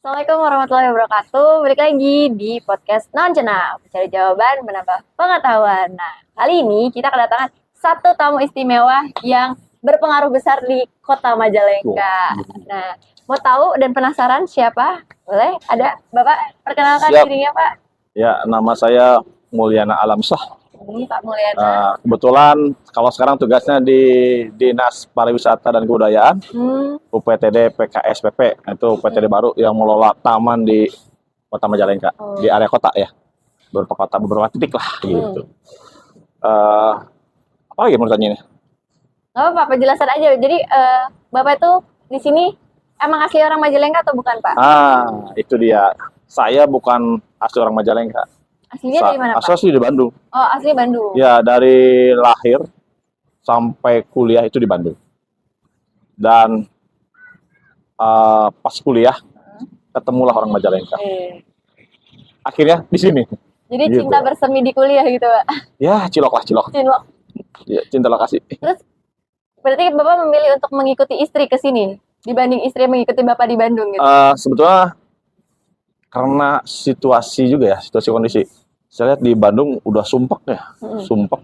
Assalamualaikum warahmatullahi wabarakatuh. Balik lagi di podcast Non Cenah, mencari jawaban, menambah pengetahuan. Nah, kali ini kita kedatangan satu tamu istimewa yang berpengaruh besar di Kota Majalengka. Nah, mau tahu dan penasaran siapa? Boleh? Ada Bapak perkenalkan Siap. dirinya, Pak. Ya, nama saya Mulyana Alamsyah. Ini Pak Mulyana. Kebetulan kalau sekarang tugasnya di Dinas Pariwisata dan Kebudayaan, UPTD PKSPP, itu UPTD baru yang mengelola taman di Kota Majalengka, di area kota ya, beberapa titik lah gitu. Apa lagi menurut tanya ini? Oh, Pak, penjelasan aja. Jadi, Bapak itu di sini emang asli orang Majalengka atau bukan, Pak? Itu dia. Saya bukan asli orang Majalengka. Aslinya dari mana, Pak? Asli di Bandung. Oh, asli Bandung. Ya, dari lahir sampai kuliah itu di Bandung. Dan pas kuliah ketemulah orang Majalengka. Akhirnya di sini. Jadi gitu. cinta bersemi di kuliah gitu, Pak. Ya, cilok. Cilok. Ya, cinta lokasi. Terus berarti Bapak memilih untuk mengikuti istri ke sini dibanding istri yang mengikuti Bapak di Bandung gitu. Sebetulnya karena situasi juga ya, situasi kondisi. Saya lihat di Bandung udah sumpek ya, sumpek.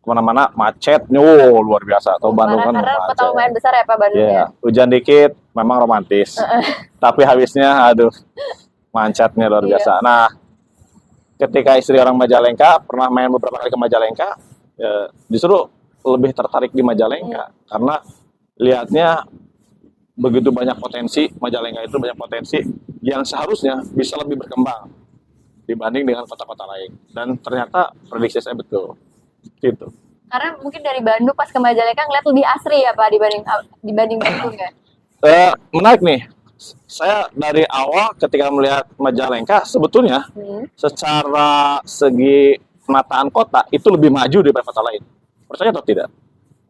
Kemana-mana macetnya, luar biasa. Atau Bandung kan karena macet. kota lumayan besar ya Pak Bandung ya. Hujan dikit memang romantis. Tapi habisnya aduh macetnya luar biasa. Nah, ketika istri orang Majalengka pernah main beberapa kali ke Majalengka, justru lebih tertarik di Majalengka karena lihatnya begitu banyak potensi. Majalengka itu banyak potensi yang seharusnya bisa lebih berkembang dibanding dengan kota-kota lain. Dan ternyata prediksi saya betul. Gitu. Karena mungkin dari Bandung pas ke Majalengka ngeliat lebih asri ya Pak dibanding Bandung ya. Menarik nih. Saya dari awal ketika melihat Majalengka sebetulnya secara segi penataan kota itu lebih maju daripada kota lain. Percaya atau tidak?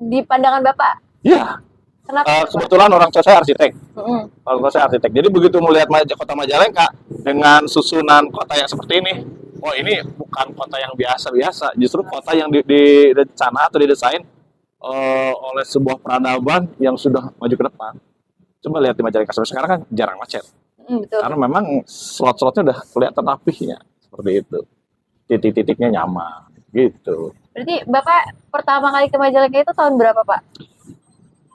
Di pandangan Bapak? Iya. Kenapa? Kebetulan orang tua saya arsitek. Orang tua saya arsitek. Jadi begitu melihat kota Majalengka dengan susunan kota yang seperti ini, oh ini bukan kota yang biasa-biasa, justru kota yang direncana atau didesain oleh sebuah peradaban yang sudah maju ke depan. Coba lihat di Majalengka sampai sekarang kan jarang macet. Betul. Karena memang slot-slotnya udah kelihatan rapihnya seperti itu. Titik-titiknya nyaman gitu. Berarti Bapak pertama kali ke Majalengka itu tahun berapa Pak?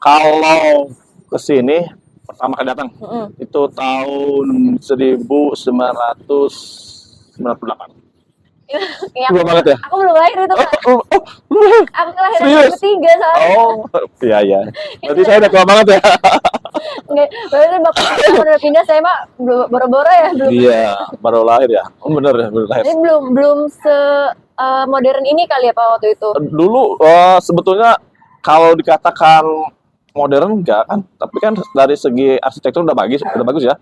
Kalau ke sini pertama kali datang itu tahun 1998. Ya, Belum banget ya? aku belum lahir itu Pak. Aku kelahiran Serius? 2003 soalnya. Oh, iya. Berarti saya udah tua banget ya? Nggak, berarti Bapak udah pindah, saya mah boro-boro ya belum. Iya, baru lahir ya. Oh bener ya, baru lahir. Jadi belum se modern ini kali ya Pak waktu itu. Dulu sebetulnya kalau dikatakan modern enggak kan, tapi kan dari segi arsitektur udah bagus ya.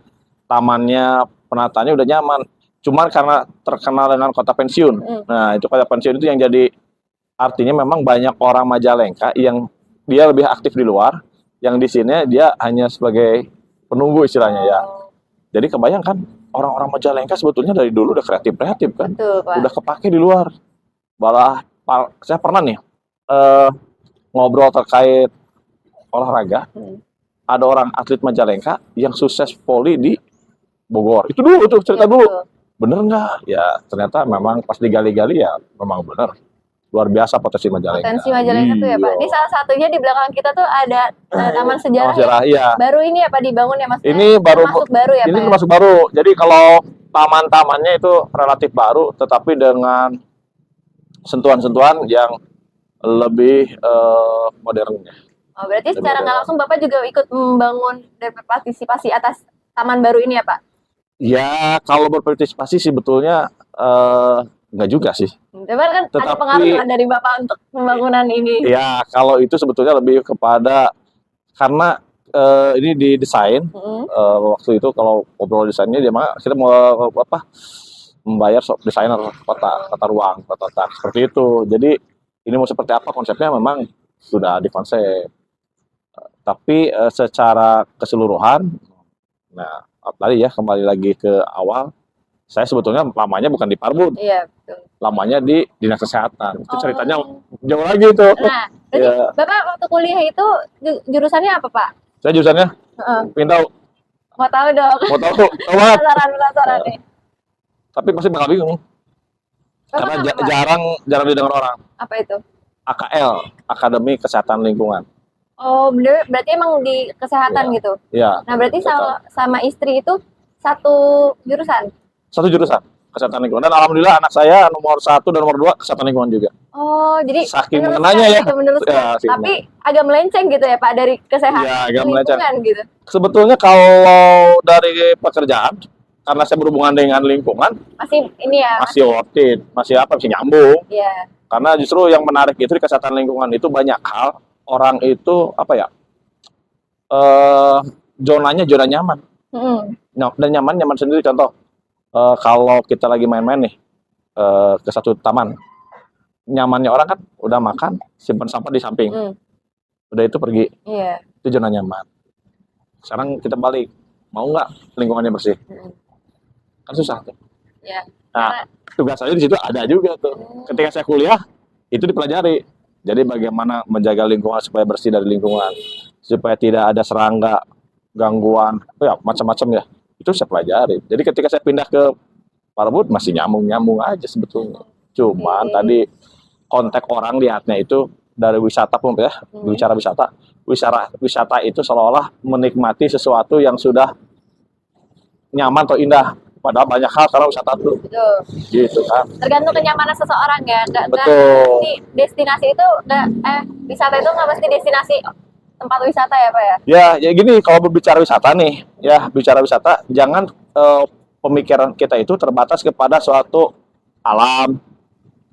Tamannya, penataannya udah nyaman. Cuman karena terkenal dengan kota pensiun. Nah, itu kota pensiun itu yang jadi artinya memang banyak orang Majalengka yang dia lebih aktif di luar, yang di sini dia hanya sebagai penunggu istilahnya ya. Jadi kebayangkan orang-orang Majalengka sebetulnya dari dulu udah kreatif kan. Betul, Pak. Udah kepake di luar. Malah saya pernah nih ngobrol terkait olahraga. Ada orang atlet Majalengka yang sukses voli di Bogor. Itu dulu tuh cerita dulu. Bener nggak? Ya ternyata memang pas digali-gali ya memang bener. Luar biasa potensi Majalengka. Potensi Majalengka tuh ya Pak. Ini salah satunya di belakang kita tuh ada taman sejarah. Iya. Baru ini ya Pak dibangun ya Mas? Ini baru termasuk baru ya Pak? Ini termasuk baru. Jadi kalau taman-tamannya itu relatif baru, tetapi dengan sentuhan-sentuhan yang lebih modern. Oh, berarti secara nggak langsung Bapak juga ikut membangun dan berpartisipasi atas taman baru ini ya Pak? Ya, kalau berpartisipasi sebetulnya enggak juga sih. Cuman kan ada pengaruh dari Bapak untuk pembangunan ini. Ya, kalau itu sebetulnya lebih kepada karena ini didesain waktu itu kalau ngobrol desainnya dia mah kita mau membayar desainer tata ruang, tata seperti itu. Jadi ini mau seperti apa konsepnya memang sudah dikonsep. Tapi secara keseluruhan, nah tadi ya kembali lagi ke awal, saya sebetulnya lamanya bukan di Parbud. Iya, betul. Lamanya di Dinas Kesehatan. Itu ceritanya jauh lagi itu. Nah, berarti Bapak waktu kuliah itu jurusannya apa, Pak? Saya jurusannya Pintau. Mau tahu dong. Mau tahu? Tahu banget. Penasaran nih. Tapi pasti bakal bingung karena Bapak apa? jarang didengar orang. Apa itu? AKL, Akademi Kesehatan Lingkungan. Oh, bener, berarti emang di kesehatan Iya. gitu. Ya, Nah, berarti sama istri itu satu jurusan. satu jurusan kesehatan lingkungan. Dan alhamdulillah anak saya nomor 1 dan nomor 2 kesehatan lingkungan juga. Oh, jadi Saking meneruskan mengenanya ya. gitu, meneruskan. Ya, saking Tapi agak melenceng gitu ya, Pak, dari kesehatan Ya, agak melenceng. lingkungan gitu. Sebetulnya kalau dari pekerjaan, karena saya berhubungan dengan lingkungan, Masih ini ya, masih worth it, masih nyambung. ya. Karena justru yang menarik itu di kesehatan lingkungan itu banyak hal. Orang itu zonanya zona nyaman. Mm-mm. Nah, dan nyaman sendiri. Contoh, kalau kita lagi main-main nih ke satu taman, nyamannya orang kan udah makan, simpan sampah di samping, Mm. udah itu pergi, Iya. itu zona nyaman. Sekarang kita balik, mau nggak lingkungannya bersih? Mm. Kan susah tuh. Ya. Nah, tugas saya di situ ada juga tuh. Ketika saya kuliah, itu dipelajari. Jadi bagaimana menjaga lingkungan supaya bersih dari lingkungan, supaya tidak ada serangga, gangguan, macam-macam ya. Itu saya pelajari. Jadi ketika saya pindah ke Parabut masih nyambung aja sebetulnya. Cuman tadi kontak orang lihatnya itu dari wisata pun ya, bicara wisata. Wisata itu seolah-olah menikmati sesuatu yang sudah nyaman atau indah. Padahal banyak hal sekarang wisata tuh. Betul. Gitu kan. Tergantung kenyamanan seseorang ya. Nggak Betul. mesti destinasi itu wisata itu nggak mesti destinasi tempat wisata ya, Pak ya? Ya gini, kalau berbicara wisata nih, ya bicara wisata, jangan pemikiran kita itu terbatas kepada suatu alam,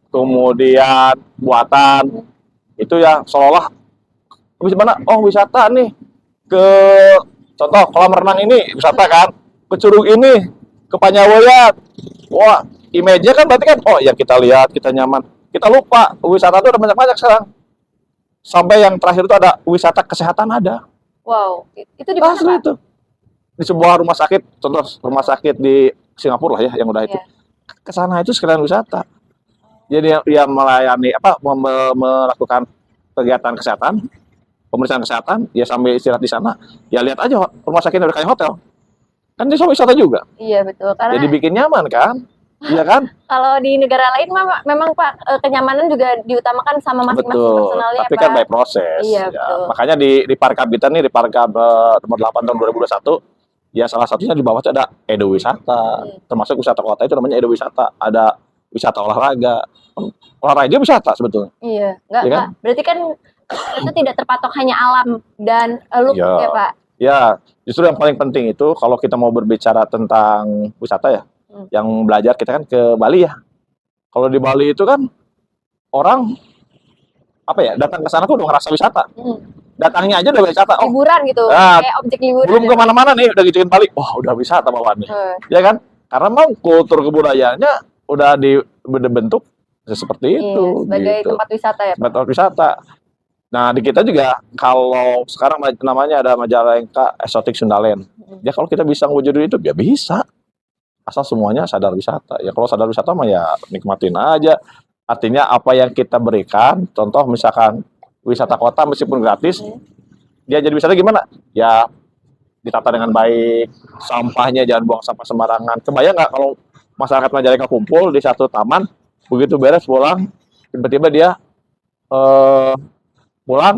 kemudian buatan, itu ya seolah gimana? Oh, wisata nih ke contoh kolam renang ini wisata kan, ke curug ini, ke Panyawoyan. Wah, image-nya kan berarti kan, oh ya kita lihat, kita nyaman. Kita lupa, wisata itu udah banyak-banyak sekarang. Sampai yang terakhir itu ada wisata kesehatan ada. Wow, itu di mana, Asli Pak? itu. Di sebuah rumah sakit, contoh rumah sakit di Singapura lah ya, yang udah itu. Iya. Ke sana itu sekalian wisata. Jadi yang melayani melakukan kegiatan kesehatan, pemeriksaan kesehatan, ya sambil istirahat di sana, ya lihat aja rumah sakitnya udah kayak hotel. Kan dia sama wisata juga. Iya, betul. Karena Jadi bikin nyaman kan? Iya kan? kalau di negara lain memang Pak, kenyamanan juga diutamakan sama masing-masing Betul. personalnya, Tapi Pak. kan by proses. Iya, Ya. betul. Makanya di Parkab kita nih, di Parkab nomor 8 tahun 2021, ya salah satunya di bawah itu ada Edo Wisata. Termasuk wisata kota itu namanya Edo Wisata. Ada wisata olahraga. Olahraga wisata sebetulnya. Iya, Iya kan? nggak. Berarti kan itu tidak terpatok hanya alam dan look Iya. ya, Pak. Ya, justru yang paling penting itu kalau kita mau berbicara tentang wisata ya, yang belajar kita kan ke Bali ya. Kalau di Bali itu kan orang datang ke sana tuh udah ngerasa wisata. Datangnya aja udah wisata. Oh, Hiburan gitu, Nah, kayak objek hiburan. belum kemana-mana nih udah gituin Bali. Wah, udah wisata bawaannya. Ya kan? Karena memang kultur kebudayaannya udah dibentuk seperti itu. Sebagai gitu. tempat wisata ya, Pak. Tempat wisata. Nah, di kita juga kalau sekarang namanya ada Majalengka Exotic Sundaland. Ya kalau kita bisa ngewujudin itu ya bisa. Asal semuanya sadar wisata. Ya kalau sadar wisata mah ya nikmatin aja. Artinya apa yang kita berikan, contoh misalkan wisata kota meskipun gratis, dia jadi wisata gimana? Ya ditata dengan baik, sampahnya jangan buang sampah sembarangan. Kebayang nggak kalau masyarakat Majalengka kumpul di satu taman, begitu beres pulang, tiba-tiba dia pulang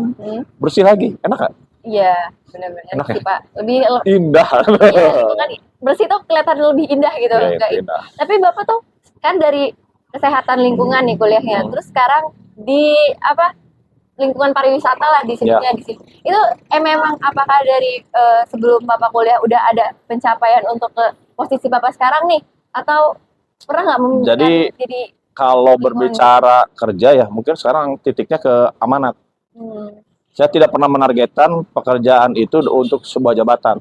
bersih lagi, enak nggak? Iya, benar-benar Enak sih, ya? Pak. Lebih Indah. iya, kan bersih tuh kelihatan lebih indah gitu. Ya, Nggak- indah. Tapi Bapak tuh kan dari kesehatan lingkungan nih kuliahnya. Terus sekarang di lingkungan pariwisata lah di sini Ya. di sini. Itu memang apakah dari sebelum Bapak kuliah udah ada pencapaian untuk ke posisi Bapak sekarang nih, atau pernah nggak memimpikan jadi Kalau berbicara kerja ya mungkin sekarang titiknya ke amanat. Saya tidak pernah menargetkan pekerjaan itu untuk sebuah jabatan.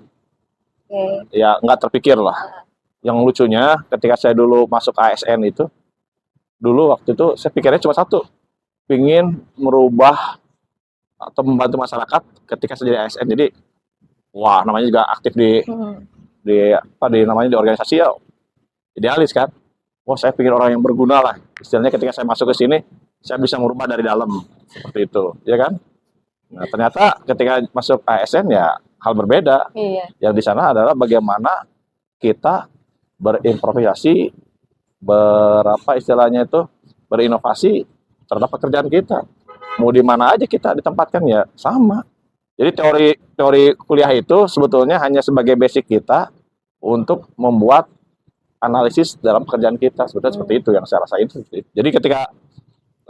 oke. Ya nggak terpikir lah. Yang lucunya ketika saya dulu masuk ASN itu, dulu waktu itu saya pikirnya cuma satu, pingin merubah atau membantu masyarakat ketika saya jadi ASN. Jadi, wah namanya juga aktif di namanya di organisasi ya, idealis kan. Wah saya pingin orang yang berguna lah. Istilahnya ketika saya masuk ke sini, saya bisa merubah dari dalam seperti itu, ya kan? Nah ternyata ketika masuk ASN ya hal berbeda. Iya. Yang di sana adalah bagaimana kita berimprovisasi, istilahnya itu berinovasi terhadap pekerjaan kita. Mau di mana aja kita ditempatkan ya sama. Jadi teori kuliah itu sebetulnya hanya sebagai basic kita untuk membuat analisis dalam pekerjaan kita. Sebetulnya seperti itu yang saya rasain. Jadi ketika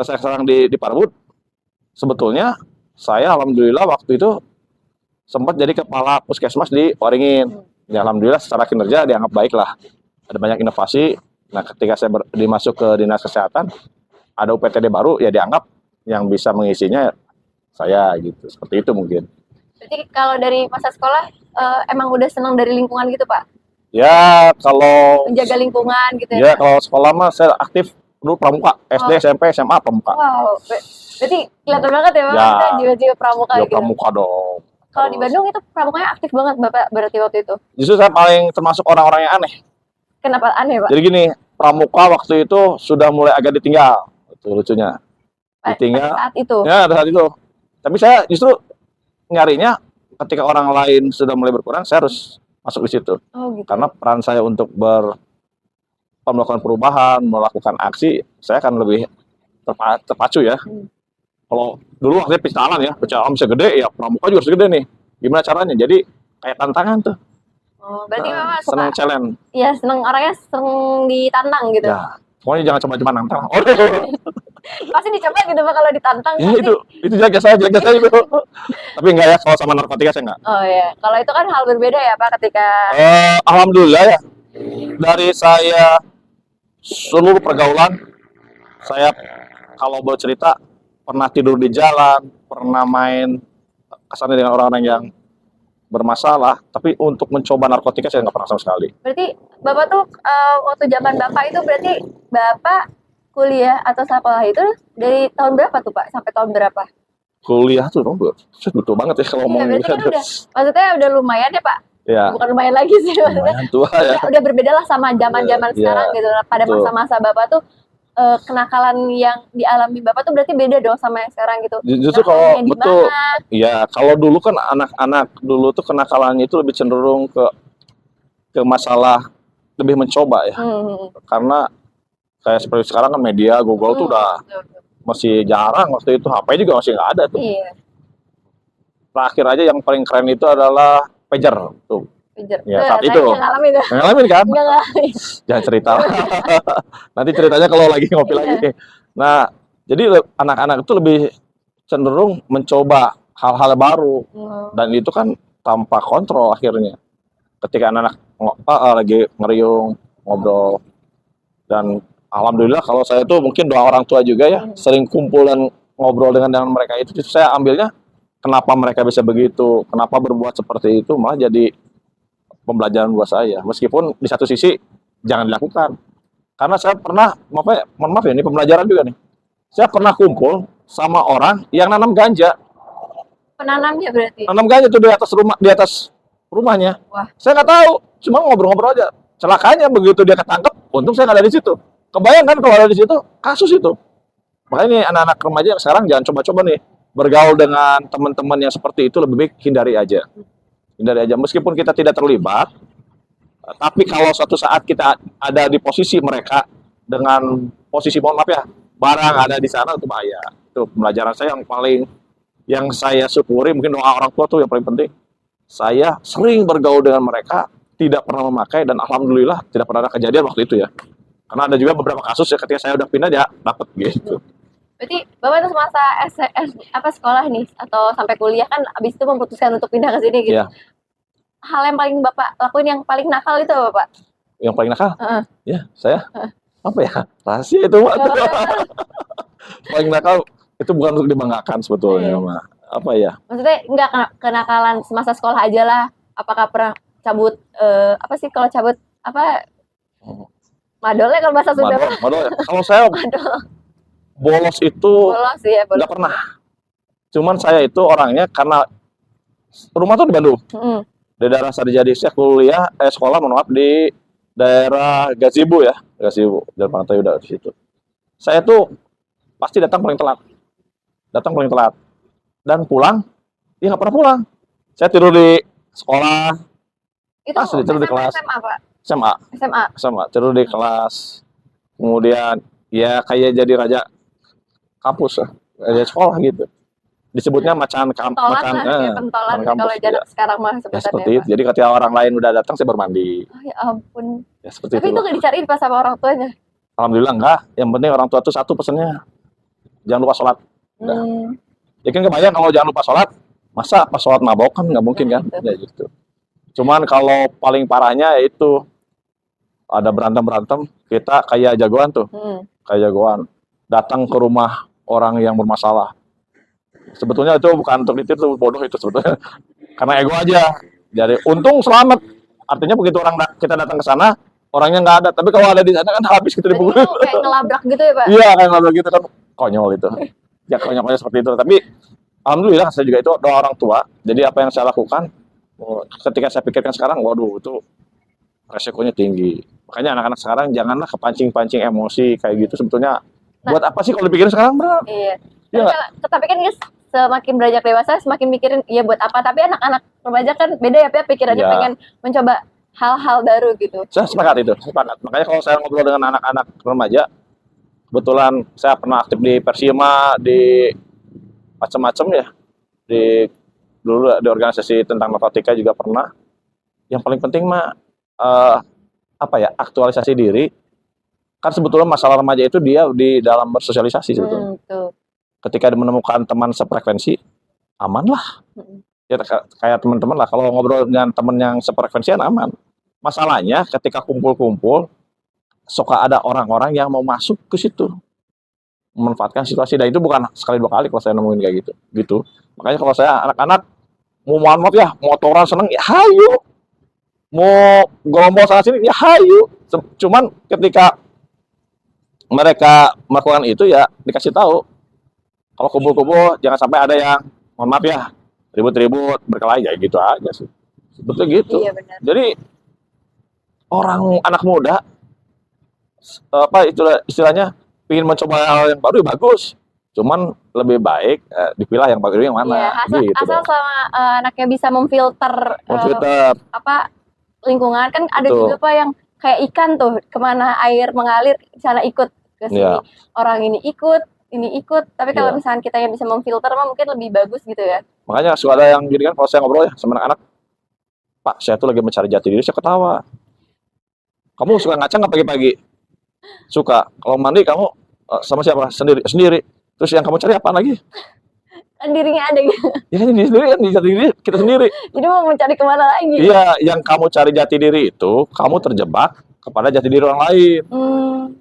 saya sekarang di Parwood, sebetulnya saya alhamdulillah waktu itu sempat jadi kepala puskesmas di Waringin. Ya, alhamdulillah secara kinerja dianggap baik lah. Ada banyak inovasi. Nah, ketika saya dimasuk ke Dinas Kesehatan, ada UPTD baru, ya dianggap yang bisa mengisinya saya gitu. Seperti itu mungkin. Berarti kalau dari masa sekolah emang udah senang dari lingkungan gitu, Pak? Ya, kalau Menjaga lingkungan gitu ya kalau sekolah mah saya aktif dulu pramuka, SD, SMP, SMA pramuka. Wow, berarti kelihatan banget ya, Pak, Ya. kita jiwa-jiwa pramuka Ya gitu. pramuka dong. Kalau di Bandung itu pramukanya aktif banget, Bapak, berarti waktu itu. Justru saya paling termasuk orang-orang yang aneh. Kenapa aneh, Pak? Jadi gini, pramuka waktu itu sudah mulai agak ditinggal. Itu lucunya. Ditinggal. Pada saat itu. Ya, pada saat itu. Tapi saya justru nyarinya ketika orang lain sudah mulai berkurang, saya harus masuk di situ. Oh, gitu. Karena peran saya untuk melakukan perubahan, melakukan aksi, saya akan lebih terpacu ya. Kalau dulu waktunya pistalan ya, pecahan bisa gede, ya pramuka juga harus gede nih. Gimana caranya? Jadi kayak tantangan tuh. Oh, berarti Bapak suka, Senang challenge. ya seneng orangnya seneng ditantang gitu. Ya, pokoknya jangan cuma nantang. Oh, Pasti dicoba gitu, Pak, kalau ditantang. ya pasti. itu jaga saya itu. Tapi enggak ya, kalau sama narkotika saya enggak. Oh ya, kalau itu kan hal berbeda ya, Pak, ketika Alhamdulillah ya, dari saya seluruh pergaulan, saya kalau boleh cerita, pernah tidur di jalan, pernah main kasarnya dengan orang-orang yang bermasalah, tapi untuk mencoba narkotika saya nggak pernah sama sekali. berarti Bapak tuh waktu zaman Bapak itu berarti Bapak kuliah atau sekolah itu dari tahun berapa tuh, Pak? Sampai tahun berapa? Kuliah tuh, saya butuh banget ya kalau Iya, ngomong berarti kan kuliah. maksudnya udah lumayan ya, Pak? Ya, Bukan lumayan lagi sih, maksudnya. lumayan tua ya. Udah berbeda lah sama zaman-zaman Iya, sekarang gitu. Pada betul. masa-masa Bapak tuh kenakalan yang dialami Bapak tuh berarti beda dong sama yang sekarang gitu. Justru kalau Nakalannya di betul, mana? ya kalau dulu kan anak-anak dulu tuh kenakalannya itu lebih cenderung ke masalah lebih mencoba ya. Karena kayak seperti sekarang kan media Google tuh udah Betul, betul. masih jarang, waktu itu HP juga masih nggak ada tuh. Iya, Terakhir aja yang paling keren itu adalah pager tuh. pijar. Ya, saat itu. Saya ngalamin tuh. Ngalamin kan? Enggak ngalamin. Jangan cerita. Nanti ceritanya kalau lagi ngopi lagi. Nah, jadi anak-anak itu lebih cenderung mencoba hal-hal baru dan itu kan tanpa kontrol akhirnya. Ketika anak-anak lagi ngeriung, ngobrol, dan alhamdulillah kalau saya tuh mungkin doa orang tua juga ya, sering kumpul dan ngobrol dengan mereka itu, justru saya ambilnya kenapa mereka bisa begitu, kenapa berbuat seperti itu, malah jadi pembelajaran buat saya. Meskipun di satu sisi jangan dilakukan. Karena saya pernah, mohon maaf ya, ini pembelajaran juga nih. Saya pernah kumpul sama orang yang nanam ganja. Penanamnya berarti. Nanam ganja tuh di atas rumahnya. Wah. Saya nggak tahu, cuma ngobrol-ngobrol aja. Celakanya begitu dia ketangkep, untung saya nggak ada di situ. Kebayang kan kalau ada di situ, kasus itu. Makanya nih anak-anak remaja yang sekarang jangan coba-coba nih bergaul dengan teman-teman yang seperti itu, lebih baik hindari aja. Hindari aja, meskipun kita tidak terlibat, tapi kalau suatu saat kita ada di posisi mereka dengan posisi, mohon maaf ya, barang ada di sana, itu bahaya. Itu pembelajaran saya yang saya syukuri, mungkin doa orang tua tuh yang paling penting. Saya sering bergaul dengan mereka, tidak pernah memakai, dan alhamdulillah tidak pernah ada kejadian waktu itu ya. Karena ada juga beberapa kasus ya ketika saya udah pindah ya dapat gitu. Berarti Bapak itu semasa sekolah nih atau sampai kuliah kan abis itu memutuskan untuk pindah ke sini gitu. Iya. Hal yang paling Bapak lakuin yang paling nakal itu apa, Pak? Yang paling nakal? Heeh. Ya, saya apa ya? Rahasia itu, Pak. Paling nakal itu bukan untuk dibanggakan sebetulnya, Mak. Apa ya? Maksudnya enggak kenakalan semasa sekolah aja lah. Apakah pernah cabut apa sih kalau cabut apa? Madolnya kalau bahasa Sunda. Madol ya. Kalau saya Madol. bolos itu Bolos ya, bolos. nggak pernah. Cuman saya itu orangnya karena rumah tuh di Bandung. Di daerah Sarijadi, saya sekolah mohon maaf di daerah Gazebo ya, Gazebo, Jalan Pantai udah di situ. Saya tuh pasti datang paling telat, dan pulang, dia nggak pernah pulang. Saya tidur di sekolah Itu asli tidur di SMA, kelas. SMA Pak? SMA, SMA. SMA tidur di kelas. Kemudian ya kayak jadi raja kampus lah, raja sekolah gitu. Disebutnya Pentolan lah, kayak pentolan macan kalau kampus jarak ya. sekarang mah Ya sebutannya seperti itu. Pak. Jadi ketika orang lain udah datang saya bermandi. Oh ya ampun. Ya seperti Tapi itu. itu nggak dicariin pas sama orang tuanya? Alhamdulillah enggak. Yang penting orang tua tuh satu pesennya, jangan lupa sholat. Udah. Hmm. Ya kan kebayang kalau jangan lupa sholat, masa pas sholat mabok kan nggak mungkin kan? Gitu. Ya gitu. Cuman kalau paling parahnya itu ada berantem, kita kayak jagoan tuh, kayak jagoan. Datang ke rumah orang yang bermasalah. Sebetulnya itu bukan untuk ditiru, bodoh itu sebetulnya. Karena ego aja. Jadi untung selamat. Artinya begitu kita datang ke sana, orangnya nggak ada. Tapi kalau ada di sana kan habis kita Berarti dipukul. itu kayak ngelabrak gitu ya Pak? Iya kayak ngelabrak gitu kan, konyol itu. Ya konyol seperti itu. Tapi alhamdulillah saya juga itu doa orang tua. Jadi apa yang saya lakukan, ketika saya pikirkan sekarang, waduh itu resikonya tinggi. Makanya anak-anak sekarang janganlah kepancing-pancing emosi kayak gitu. Sebetulnya buat apa sih kalau dipikirin sekarang, bro? Iya. Iya. Tapi kan guys, semakin beranjak dewasa semakin mikirin ya buat apa. Tapi anak-anak remaja kan beda ya Pak, pikirannya Ya. pengen mencoba hal-hal baru gitu. Saya sepakat itu, sepakat. Makanya kalau saya ngobrol dengan anak-anak remaja, kebetulan saya pernah aktif di Persima, di macam-macam ya. Dulu di organisasi tentang narkotika juga pernah. Yang paling penting mah aktualisasi diri. Kan sebetulnya masalah remaja itu dia di dalam bersosialisasi sebetulnya. Tuh. Ketika menemukan teman sefrekuensi, aman lah. Ya kayak teman-teman lah, kalau ngobrol dengan teman yang sefrekuensian aman. Masalahnya ketika kumpul-kumpul, suka ada orang-orang yang mau masuk ke situ, memanfaatkan situasi. Dan itu bukan sekali dua kali kalau saya nemuin kayak gitu. Makanya kalau saya anak-anak mau mohon maaf ya, motoran seneng ya hayu, mau gerombol sana sini ya hayu. Cuman ketika mereka melakukan itu ya dikasih tahu, kalau kumpul-kumpul jangan sampai ada yang mohon maaf ya ribut-ribut berkelahi, ya gitu aja sih. Sebetulnya gitu. Iya benar. Jadi anak muda istilahnya ingin mencoba hal yang baru ya bagus. Cuman lebih baik dipilah yang baru yang mana. Iya, asal sama anaknya bisa memfilter lingkungan. Kan ada juga Pak yang kayak ikan tuh, kemana air mengalir sana ikut ke sini. Yeah. Orang ini ikut. Tapi kalau misalnya kita yang bisa memfilter mah mungkin lebih bagus gitu ya. Makanya suka ada yang gini kan, kalau saya ngobrol ya sama anak-anak, Pak saya tuh lagi mencari jati diri, saya ketawa. Kamu suka ngaca nggak pagi-pagi? Suka. Kalau mandi kamu sama siapa? Sendiri. Terus yang kamu cari apa lagi? Kan dirinya ada gitu. Ya kan diri sendiri, kan jati diri kita sendiri. Jadi mau mencari kemana lagi? Iya, yang kamu cari jati diri itu, kamu terjebak kepada jati diri orang lain.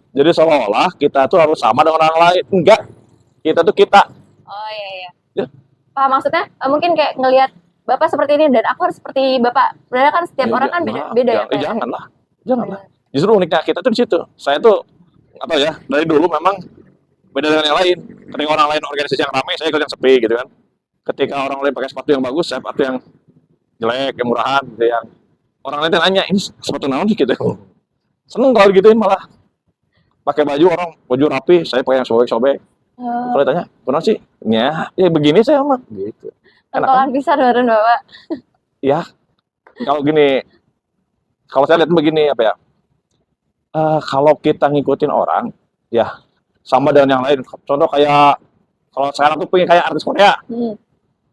Jadi seolah-olah kita tuh harus sama dengan orang lain. Enggak. Kita tuh kita. Oh iya. Ya. Pak, maksudnya mungkin kayak ngelihat Bapak seperti ini dan aku harus seperti Bapak. Padahal kan setiap orang kan beda ya. Janganlah. Justru uniknya kita tuh di situ. Saya tuh dari dulu memang beda dengan yang lain. Ketika orang lain organisasi yang ramai, saya ikut yang sepi gitu kan. Ketika orang lain pakai sepatu yang bagus, saya sepatu yang jelek, yang murahan, gitu, yang orang lain nanya ini sepatu naon sih gitu. Seneng kalau gituin malah. Pakai baju rapi, saya pakai yang sobek-sobek. Kalau ditanya, benar sih? Ya begini saya mah gitu. Pentolan pisan bareng Bapak. Ya, kalau saya lihat begini kalau kita ngikutin orang, ya sama dengan yang lain. Contoh kayak kalau sekarang tuh pengen kayak artis Korea,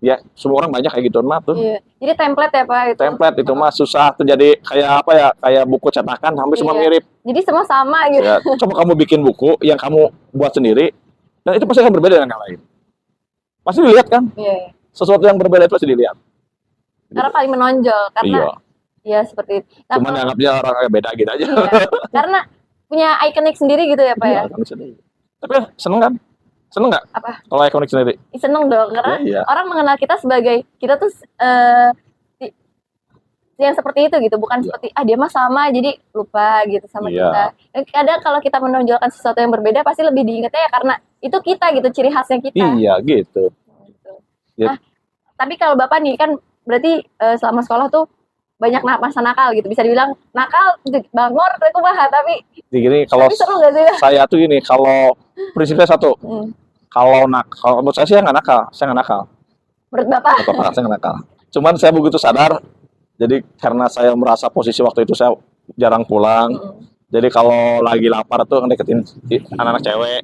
ya semua orang banyak kayak gitu mah tuh. Iya. Jadi template ya Pak itu. Template itu mah susah tuh, jadi kayak buku cetakan hampir semua mirip. Jadi semua sama gitu. Ya, coba kamu bikin buku yang kamu buat sendiri, dan itu pasti akan berbeda dengan yang lain. Pasti dilihat kan? Iya. Sesuatu yang berbeda itu pasti dilihat. Karena paling menonjol, karena ya seperti itu. Cuman dianggapnya orang kayak beda gitu aja. Iya. Karena punya ikonik sendiri gitu ya Pak ya. Tapi seneng kan? Seneng nggak? Apa? Kalau ikonik sendiri? Seneng dong, karena orang mengenal kita sebagai kita tuh yang seperti itu gitu, bukan seperti dia mah sama jadi lupa gitu sama kita. Dan kadang kalau kita menonjolkan sesuatu yang berbeda pasti lebih diingatnya ya karena itu kita gitu, ciri khasnya kita. Iya gitu. Nah, tapi kalau Bapak nih kan berarti selama sekolah tuh banyak masa nakal gitu, bisa dibilang nakal bangor kumaha tapi kalau seru gak sih? Saya tuh ini kalau prinsipnya satu, kalau menurut saya sih nggak nakal, saya nggak nakal. Menurut Bapak? Saya nggak nakal. Cuman saya begitu sadar Jadi karena saya merasa posisi waktu itu saya jarang pulang. Jadi kalau lagi lapar tuh deketin anak-anak cewek.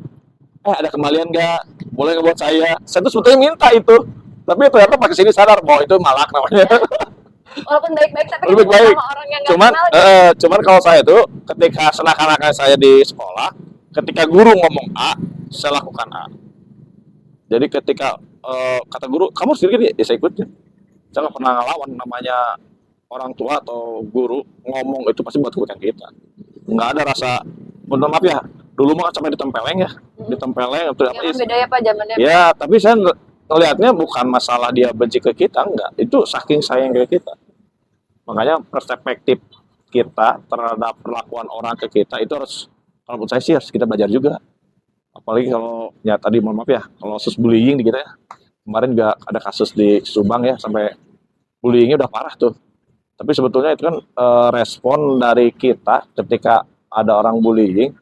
Ada kembalian nggak? Boleh nggak buat saya? Saya tuh sebetulnya minta itu. Tapi ternyata pas kesini sadar bahwa itu malak namanya. Walaupun baik-baik tapi Lebih ketemu baik. sama orang yang nggak Cuman, kenal. cuman kalau saya tuh ketika senak-senakan saya di sekolah, ketika guru ngomong A, saya lakukan A. Jadi ketika kata guru, kamu sendiri ya saya ikutin. Saya nggak pernah ngelawan namanya orang tua atau guru ngomong itu pasti buat kebaikan kita. Nggak ada rasa, mohon maaf ya, dulu mah sampai ditempeleng ya, ditempeleng itu apa Ya kan beda ya Pak zamannya. ya, tapi saya ngelihatnya bukan masalah dia benci ke kita, enggak. Itu saking sayang ke kita. Makanya perspektif kita terhadap perlakuan orang ke kita itu harus, kalau menurut saya sih harus kita belajar juga. Apalagi kalau ya tadi mohon maaf ya, kalau kasus bullying di kita ya. Kemarin juga ada kasus di Subang ya, sampai bullyingnya udah parah tuh. Tapi sebetulnya itu kan respon dari kita ketika ada orang bullying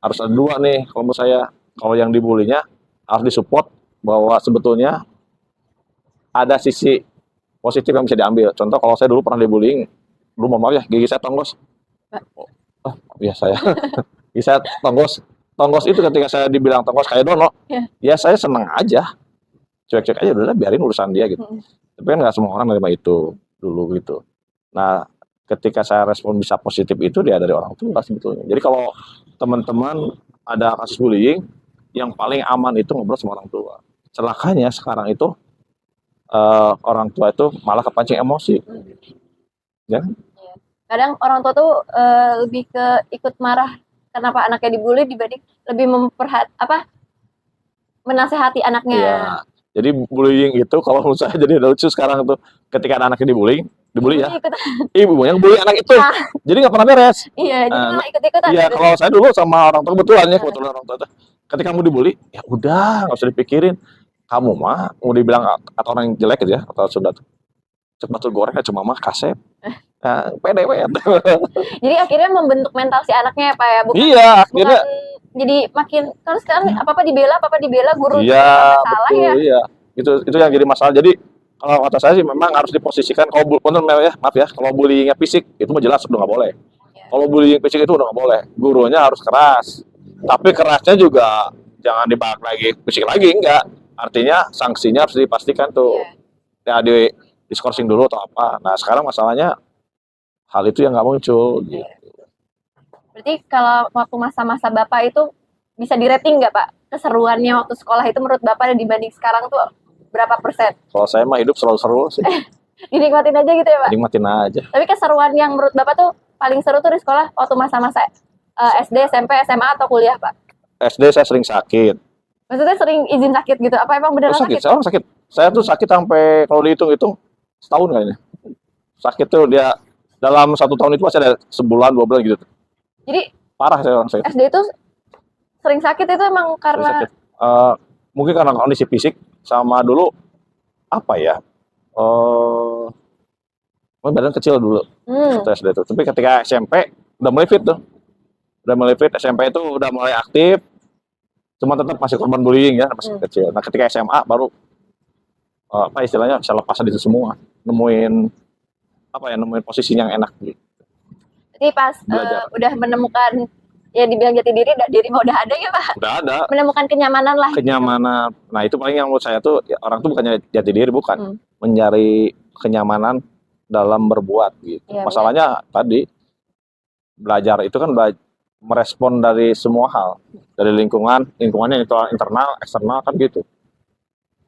harus ada dua nih kalau menurut saya. Kalau yang dibulinya harus disupport bahwa sebetulnya ada sisi positif yang bisa diambil. Contoh kalau saya dulu pernah dibullying, dulu mohon maaf ya, gigi saya tonggos. Oh, iya saya. Gigi saya tonggos. Tonggos itu ketika saya dibilang tonggos kayak Dono, ya saya senang aja. Cuek-cuek aja, udah biarin urusan dia gitu. Tapi kan nggak semua orang menerima itu dulu gitu. Nah, ketika saya respon bisa positif itu dia dari orang tua sebetulnya. Jadi kalau teman-teman ada kasus bullying, yang paling aman itu ngobrol sama orang tua. Celakanya sekarang itu orang tua itu malah kepancing emosi. Ya? Kadang orang tua tuh lebih ke ikut marah kenapa anaknya dibully dibanding lebih menasehati anaknya. Iya. Jadi bullying itu kalau menurut saya jadi lucu sekarang tuh ketika ada anaknya dibully ya. Ibunya bully anak itu. Jadi nggak pernah beres. Iya, jadi malah ikut-ikutan. Iya, gitu. kalau saya dulu sama orang tua kebetulan orang tua tuh. Ketika kamu dibully, ya udah nggak usah dipikirin. Kamu mah mau dibilang atau orang yang jelek gitu ya, atau sudah cepat tuh goreng cuma mah kasep. Nah, pede. Jadi akhirnya membentuk mental si anaknya ya Pak ya, Iya, akhirnya. bukan jadi makin kan sekarang apa dibela guru Iya, salah betul, ya. iya. Itu yang jadi masalah. Jadi kalau kata saya sih memang harus diposisikan kalau maaf ya, kalau bullyingnya fisik itu mah jelas udah nggak boleh. Kalau bullying fisik itu udah nggak boleh. Gurunya harus keras. Tapi kerasnya juga jangan dibalik lagi fisik lagi, enggak. Artinya sanksinya harus dipastikan tuh. Ya di skorsing dulu atau apa. Nah, sekarang masalahnya hal itu yang nggak muncul gitu. Berarti kalau waktu masa-masa Bapak itu bisa di-rating nggak Pak? Keseruannya waktu sekolah itu menurut Bapak dan dibanding sekarang tuh berapa persen? Kalau saya mah hidup selalu seru sih. Dinikmatin aja gitu ya Pak? Nikmatin aja. Tapi keseruan yang menurut Bapak tuh paling seru tuh di sekolah waktu masa-masa SD, SMP, SMA atau kuliah Pak? SD saya sering sakit. Maksudnya sering izin sakit gitu? Apa emang beneran sakit? Saya orang sakit. Saya tuh sakit sampai kalau dihitung-hitung setahun kayaknya. Sakit tuh dia dalam 1 tahun itu masih ada sebulan 2 bulan gitu. Jadi parah saya orang sakit. SD itu sering sakit itu emang karena mungkin karena kondisi fisik sama dulu apa ya? Badan kecil dulu. SD itu. Tapi ketika SMP udah mulai fit tuh. Udah mulai fit, SMP itu udah mulai aktif. Cuma tetap masih korban bullying ya masih kecil. Nah, ketika SMA baru apa istilahnya bisa lepas dari itu semua. Nemuin posisi yang enak gitu. Jadi pas udah menemukan ya dibilang jati diri, diri mah udah ada ya Pak? Udah ada. Menemukan kenyamanan lah. Kenyamanan. Gitu. Nah itu paling yang menurut saya tuh ya, orang tuh bukannya jati diri bukan, mencari kenyamanan dalam berbuat gitu. Ya, masalahnya tadi belajar itu kan merespon dari semua hal, dari lingkungannya itu internal, eksternal kan gitu.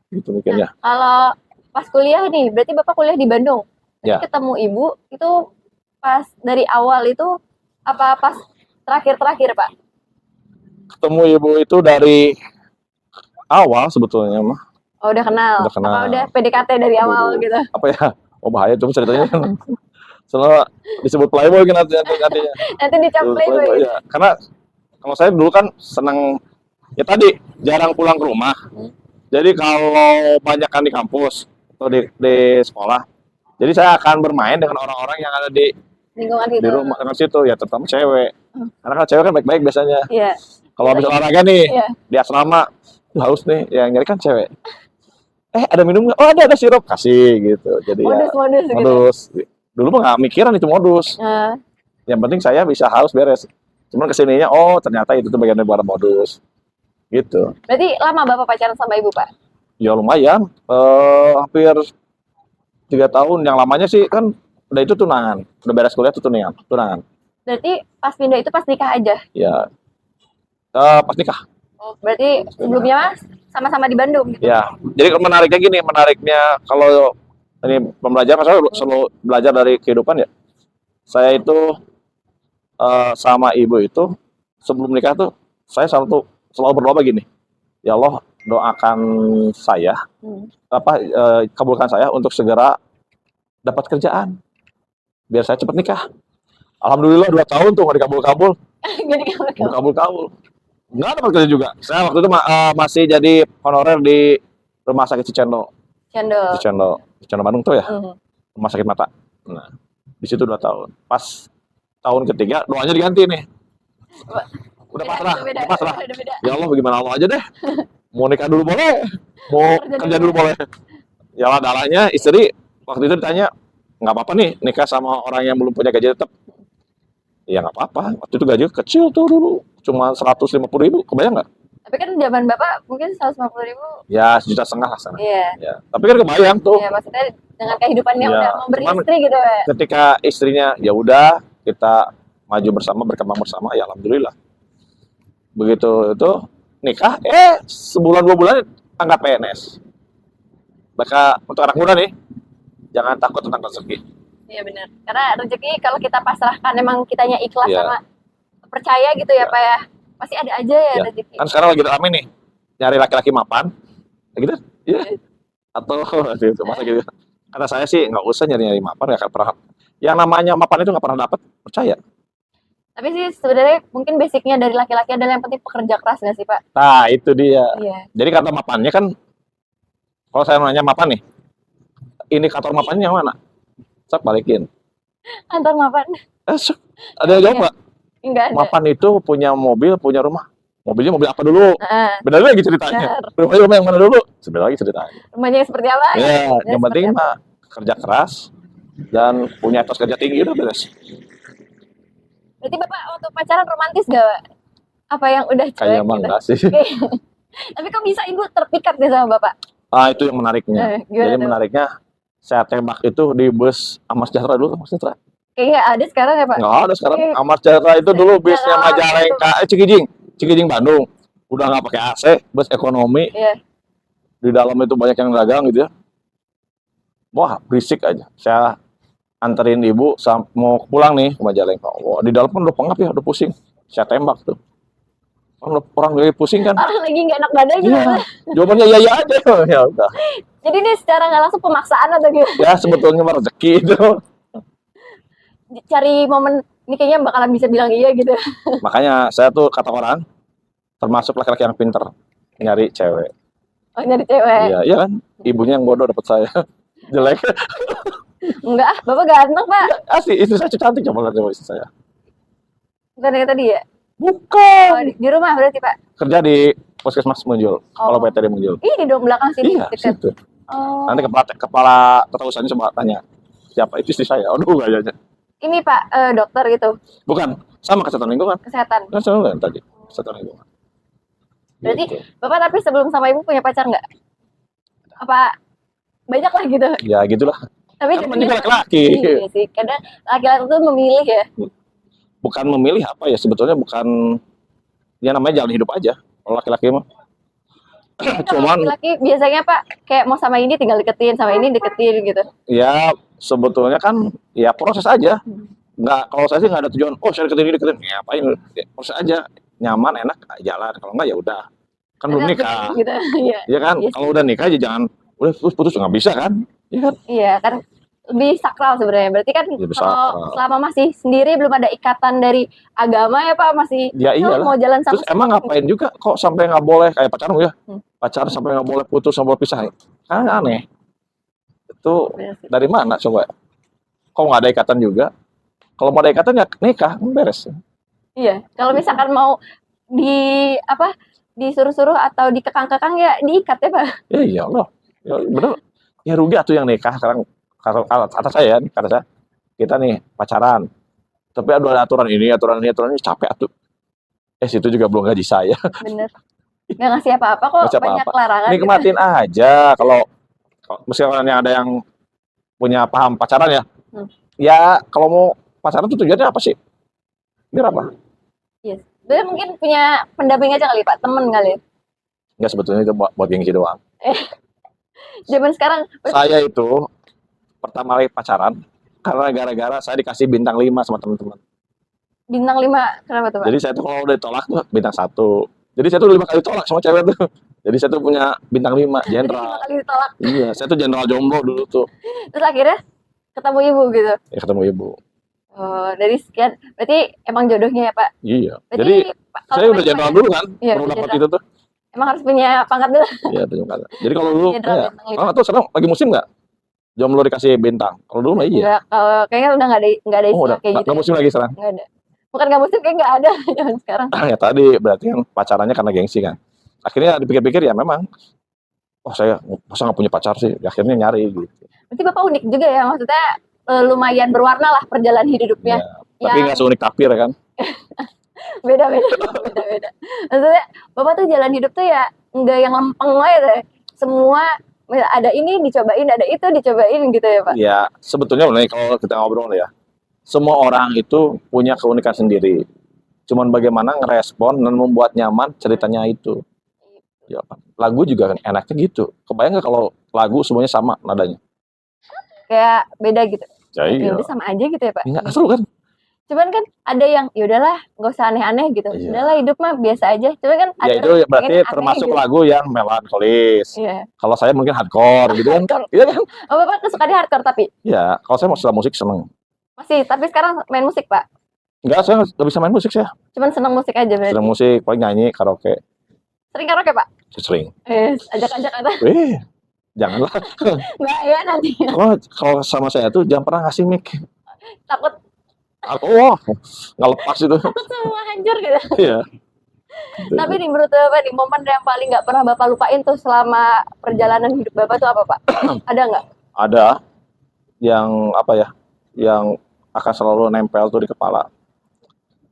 Gitu mungkin ya. Kalau pas kuliah nih, berarti Bapak kuliah di Bandung. Ya. Ketemu Ibu itu pas dari awal itu apa pas terakhir Pak? Ketemu Ibu itu dari awal sebetulnya mah. Oh, udah kenal. Apa udah PDKT dari awal gitu? Apa ya? Oh bahaya tuh ceritanya. Selalu disebut playboy kan nantinya. Nanti dicap playboy. Ya. Karena kalau saya dulu kan senang ya tadi jarang pulang ke rumah. Jadi kalau banyak kan di kampus atau di sekolah, jadi saya akan bermain dengan orang-orang yang ada di lingkungan di rumah dengan situ ya, terutama cewek. Karena kan cewek kan baik-baik biasanya. Iya. Kalau habis olahraga nih di asrama, haus nih, yang nyari kan cewek. Ada minum nggak? Oh ada sirup, kasih gitu. Jadi modus gitu. Dulu mah nggak mikiran itu modus. Eh, Yang penting saya bisa harus beres. Cuman kesininya, oh ternyata itu tuh bagian dari modus. Gitu. berarti lama Bapak pacaran sama Ibu, Pak? Ya lumayan. Hampir 3 tahun. Yang lamanya sih kan udah itu tunangan. Udah beres kuliah tuh tunangan. Berarti pas pindah itu pas nikah aja. Ya, pas nikah. Berarti sebelumnya Mas sama-sama di Bandung gitu. Ya, jadi menariknya gini, menariknya kalau ini pembelajaran, saya selalu belajar dari kehidupan ya. Saya itu sama ibu itu sebelum nikah tuh saya selalu berdoa begini, ya Allah doakan saya Hmm. kabulkan saya untuk segera dapat kerjaan biar saya cepat nikah. Alhamdulillah 2 tahun tuh nggak dikabul-kabul, Gini kalau kabul-kabul. Nggak dapat kerja juga. Saya waktu itu masih jadi honorer di rumah sakit Cicendo, cendol. Cicendo Bandung tuh ya, Hmm. rumah sakit mata. Nah, di situ 2 tahun. Pas tahun ketiga doanya diganti nih. Udah pasrah, Beda, udah pasrah. beda. Ya Allah bagaimana Allah aja deh. Mau nikah dulu boleh, mau kerja dulu boleh. Ya lah dalahnya istri waktu itu ditanya, nggak apa-apa nih nikah sama orang yang belum punya gaji tetap. Ya nggak apa-apa. Waktu itu gaji kecil tuh dulu, cuma 150.000, kebayang nggak? Tapi kan zaman Bapak mungkin 150.000. Ya 1,5 juta lah sana. Iya. Ya. Tapi kan kebayang tuh. Iya, maksudnya dengan kehidupannya Iya, udah mau cuman- beristri gitu ya. Ketika istrinya ya udah kita maju bersama, berkembang bersama, ya alhamdulillah. Begitu itu nikah, sebulan 2 bulan angkat PNS. Maka untuk anak muda nih, jangan takut tentang rezeki. Iya benar. Karena rezeki kalau kita pasrahkan emang kitanya ikhlas Iya. sama percaya gitu ya, Pak ya. Pasti ada aja ya Iya. rezeki. Kan sekarang lagi rame nih, nyari laki-laki mapan, ya gitu, iya. Atau itu masa gitu. Kata saya sih nggak usah nyari-nyari mapan, nggak akan pernah. Yang namanya mapan itu nggak pernah dapat, percaya. Tapi sih sebenarnya mungkin basicnya dari laki-laki adalah yang penting pekerja keras nggak sih, Pak? Nah itu dia. Iya. Jadi kata mapannya kan, kalau saya nanya mapan nih, indikator mapannya yang mana? Saya balikin. Antar mapan. Sok. Ada yang jawab nggak? Enggak ada. Mapan itu punya mobil, punya rumah. Mobilnya mobil apa dulu? Nah, Benar lagi ceritanya. benar. Rumahnya rumah yang mana dulu? Sebenarnya lagi ceritanya. Rumahnya seperti apa? Ya, yang seperti penting apa? mah kerja keras dan punya etos kerja tinggi udah beres. Berarti Bapak waktu pacaran romantis gak, Pak? Apa yang udah cuek Kayaknya mah gitu? enggak sih. Tapi kok bisa Ibu terpikat nih sama Bapak? Itu yang menariknya. Gimana Jadi tuh? menariknya saya tembak itu di bus Amar Sejahtera dulu, Amar Sejahtera. Kayaknya ada sekarang ya, Pak? Nggak ada sekarang. Oke. Amar Sejahtera itu dulu bisnya Nggak ada Majalengka, Cikijing Bandung. Udah nggak pakai AC, bus ekonomi. Iya. Di dalam itu banyak yang dagang gitu ya. Wah, berisik aja. Saya anterin ibu mau pulang nih ke Majalengka. Wah, di dalam kan udah pengap ya, udah pusing. Saya tembak tuh. Orang lagi pusing kan? Orang lagi nggak enak badan Iya. gimana? Jawabannya iya aja. Ya udah. Jadi ini secara nggak langsung pemaksaan atau gimana? Ya sebetulnya mah rezeki itu. Cari momen ini kayaknya bakalan bisa bilang iya gitu. Makanya saya tuh kata orang termasuk laki-laki yang pinter nyari cewek. Oh, nyari cewek. Iya, iya kan? Ibunya yang bodoh dapat saya. Jelek. Enggak, ah, Bapak ganteng, Pak. Asli istri saya cantik, coba lihat coba istri saya. Bukan yang tadi ya? Bukan. Oh, di rumah berarti, Pak. Kerja di Puskesmas Muncul. Kalau PT di Muncul. Ini dong belakang sini Iya, dekat. situ. Oh. Nanti kepala tata usahanya coba tanya. Siapa itu istri saya? Aduh, gayanya. Ini Pak, dokter gitu, Bukan, sama kesehatan lingkungan. kesehatan. Kan saya bilang tadi, kesehatan lingkungan. Berarti Gitu. Bapak tapi sebelum sama Ibu punya pacar nggak? Apa banyak lah gitu. Ya gitulah. Tapi Kan juga laki-laki. Iya sih, kadang laki-laki itu memilih ya. Bukan memilih apa ya, sebetulnya bukan, ya namanya jalan hidup aja. Kalau laki-laki mah. Kalau Cuman laki-laki biasanya Pak kayak mau sama ini tinggal deketin, sama ini deketin gitu. ya sebetulnya kan ya proses aja. Nggak, kalau saya sih nggak ada tujuan, oh saya deketin ini deketin. Ya ngapain? Ya, proses aja. Nyaman, enak, jalan. Kalau nggak ya udah. Kan belum Enak nikah. Gitu. Iya. Ya kan? Iya sih. Kalau udah nikah aja jangan udah putus nggak bisa kan? Iya kan? Iya, kan lebih sakral sebenarnya. Berarti kan Lebih kalau sakral. selama masih sendiri belum ada ikatan dari agama ya Pak, masih Ya "Oh, iyalah. mau jalan sama Terus emang ngapain juga kok sampai nggak boleh kayak pacaran ya? Hmm. Pacaran sampai nggak boleh putus, sampai pisah. Kan aneh. Itu Bener sih. dari mana coba? Kok nggak ada ikatan juga? Kalau mau ada ikatan ya nikah, beres. Iya, kalau misalkan mau di apa disuruh-suruh atau dikekang-kekang ya diikat ya Pak. Ya iya Allah. Ya bener. Ya rugi atuh yang nikah sekarang kata saya ya, kata saya. kita nih pacaran, tapi ada aturan ini, capek atuh. Situ juga belum gaji saya. Bener. Nggak ngasih apa-apa kok, Nggak ngasih banyak apa-apa. larangan. Nikmatin aja kalau misalnya ada yang punya paham pacaran ya. Ya kalau mau pacaran tuh tujuannya apa sih? Biar apa? Yes. Dia mungkin punya pendamping aja kali Pak, temen kali. Enggak, sebetulnya itu buat gengsi doang. Zaman sekarang Saya itu pertama kali pacaran karena gara-gara saya dikasih bintang 5 sama teman-teman. bintang 5, kenapa tuh Pak? Jadi saya tuh kalau udah ditolak tuh bintang 1. Jadi saya tuh 5 kali tolak sama cewek tuh. Jadi saya tuh punya bintang 5, Jadi 5 jenderal. kali ditolak. Iya, saya tuh jenderal jomblo dulu tuh. Terus akhirnya ketemu ibu gitu. Ya ketemu ibu. Oh, dari sekian, berarti emang jodohnya ya Pak? Iya. Berarti Jadi kalau saya udah teman-teman jenderal ya, dulu kan, Iya, baru dapat jenderal. itu tuh. Emang harus punya pangkat dulu. Iya, tunjuk kata. Jadi kalau dulu Jenderal ya, bintang 5. tuh sekarang lagi musim nggak? Jomblo dikasih bintang. Kalau dulu mah iya. Enggak, kalau kayaknya udah nggak ada Oh, istilah udah kayak gitu. nggak musim lagi sekarang. Nggak ada. Bukan nggak musim, kayak nggak ada zaman sekarang. Ya tadi berarti kan pacarannya karena gengsi kan. Akhirnya dipikir-pikir ya memang, saya masa nggak punya pacar sih. Akhirnya nyari gitu. Berarti Bapak unik juga ya, maksudnya lumayan berwarna lah perjalanan hidupnya. Ya, tapi nggak seunik tapir kan. Beda-beda. Maksudnya Bapak tuh jalan hidup tuh ya nggak yang lempeng aja deh. Semua ada ini dicobain, ada itu dicobain gitu ya Pak. Ya sebetulnya nih kalau kita ngobrol ya, semua orang itu punya keunikan sendiri. Cuman bagaimana ngerespon dan membuat nyaman ceritanya itu. Ya, lagu juga kan enaknya gitu. Kebayang nggak kalau lagu semuanya sama nadanya? Kayak beda gitu. Ya, Ya iya. udah sama aja gitu ya Pak. Nggak seru kan? Cuman kan ada yang ya udahlah nggak usah aneh-aneh gitu. Iya. Udahlah hidup mah biasa aja. Cuman kan ada Ya itu orang yang berarti pengen aneh termasuk gitu. lagu yang melankolis. Iya. Kalau saya mungkin hardcore gitu kan. Hardcore. Iya kan? Oh Bapak tuh suka di hardcore tapi Ya, kalau saya mau suka musik seneng. masih. Tapi sekarang main musik Pak. Enggak, saya nggak bisa main musik saya. Cuman seneng musik aja berarti. Seneng musik, paling nyanyi, karaoke, Sering karaoke Pak? sering. Ajak-ajak kata. Janganlah. Bahaya nanti. Kalau sama saya tuh jangan pernah ngasih mic. Takut Wah, nggak lepas itu. semua hancur gitu. Iya. Tapi nih menurut Bapak nih momen yang paling nggak pernah Bapak lupain tuh selama perjalanan hidup Bapak tuh apa Pak? Ada nggak? Ada yang apa ya? Yang akan selalu nempel tuh di kepala.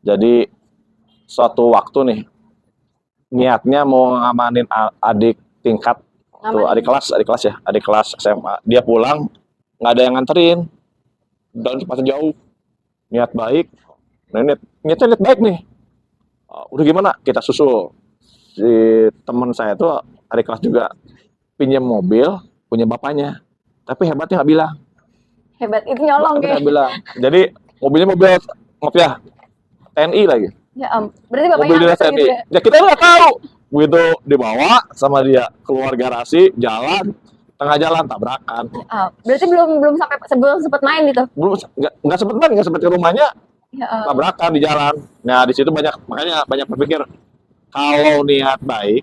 Jadi suatu waktu nih niatnya mau ngamanin adik tingkat tuh, adik kelas SMA. Dia pulang nggak ada yang nganterin dan tempatnya jauh. Niat baik, niatnya niat baik nih. Udah gimana? Kita susul. Si teman saya tuh adik kelas juga pinjam mobil punya bapaknya, tapi hebatnya nggak bilang. Hebat itu nyolong Nggak kayak. bilang. Jadi mobilnya mobil maaf ya TNI lagi. Ya berarti bapaknya Mobil dinas angkat TNI. gitu ya? Ya kita nggak tahu. Begitu dibawa sama dia keluar garasi, jalan tengah jalan tabrakan. Berarti belum sampai sebelum sempat main gitu. Belum nggak sempet main, nggak sempet ke rumahnya, Ya, tabrakan di jalan. Nah di situ makanya banyak berpikir kalau niat baik